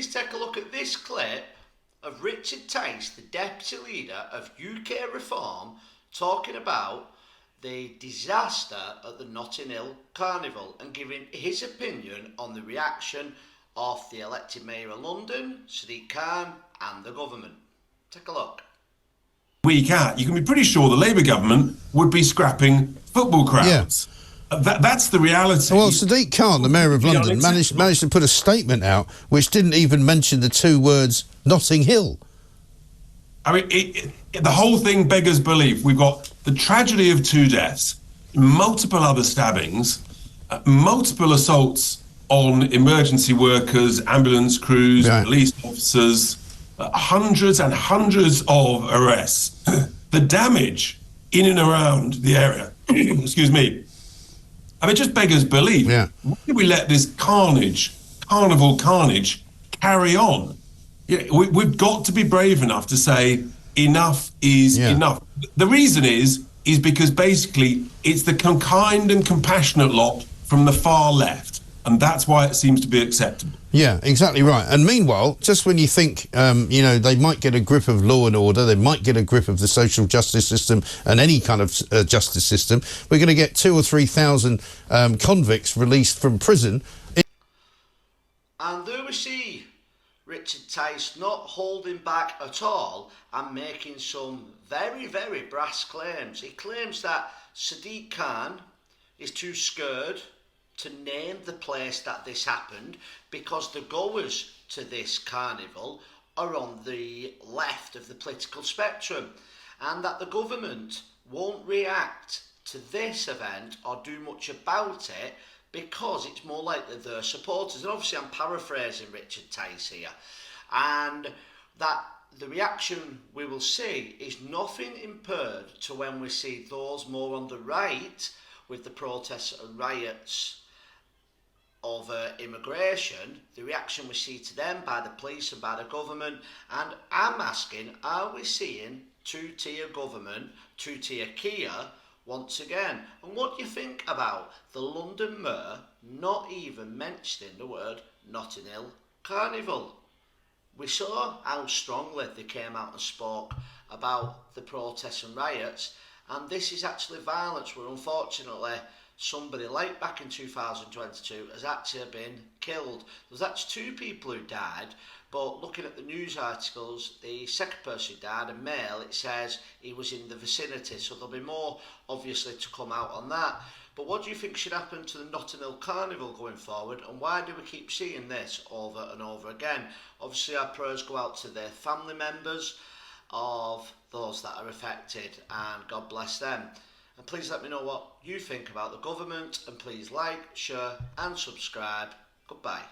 please take a look at this clip of Richard Tice, the Deputy Leader of UK Reform, talking about the disaster at the Notting Hill Carnival and giving his opinion on the reaction of the elected Mayor of London, Sadiq Khan, and the government. Take a look. Week out, you can be pretty sure the Labour government would be scrapping football crowds. Yeah. That's the reality. Well, Sadiq Khan, the Mayor of London, managed to put a statement out which didn't even mention the two words Notting Hill. I mean, the whole thing beggars belief. We've got the tragedy of 2 deaths, multiple other stabbings, multiple assaults on emergency workers, ambulance crews, police officers, hundreds and hundreds of arrests. The damage in and around the area, excuse me, I mean, it just beggars belief. Yeah. Why did we let this carnival carnage, carry on? Yeah, we've got to be brave enough to say enough is enough. The reason is because basically it's the kind and compassionate lot from the far left, and that's why it seems to be acceptable. Yeah, exactly right. And meanwhile, just when you think, they might get a grip of law and order, they might get a grip of the social justice system and any kind of justice system, we're going to get 2,000 or 3,000 convicts released from prison. And there we see Richard Tice not holding back at all and making some very, very brass claims. He claims that Sadiq Khan is too scared to name the place that this happened because the goers to this carnival are on the left of the political spectrum, and that the government won't react to this event or do much about it because it's more likely their supporters. And obviously I'm paraphrasing Richard Tice here, and that the reaction we will see is nothing impaired to when we see those more on the right with the protests and riots over immigration, the reaction we see to them by the police and by the government. And I'm asking, are we seeing two-tier government, two-tier Kia once again? And what do you think about the London Mayor not even mentioning the word Notting Hill Carnival? We saw how strongly they came out and spoke about the protests and riots, and this is actually violence where unfortunately somebody like back in 2022 has actually been killed. There's actually 2 people who died, but looking at the news articles, the second person who died, a male, it says he was in the vicinity, so there'll be more obviously to come out on that. But what do you think should happen to the Notting Hill Carnival going forward, and why do we keep seeing this over and over again? Obviously our prayers go out to the family members of those that are affected, and God bless them. And please let me know what you think about the government, and please like, share and subscribe. Goodbye.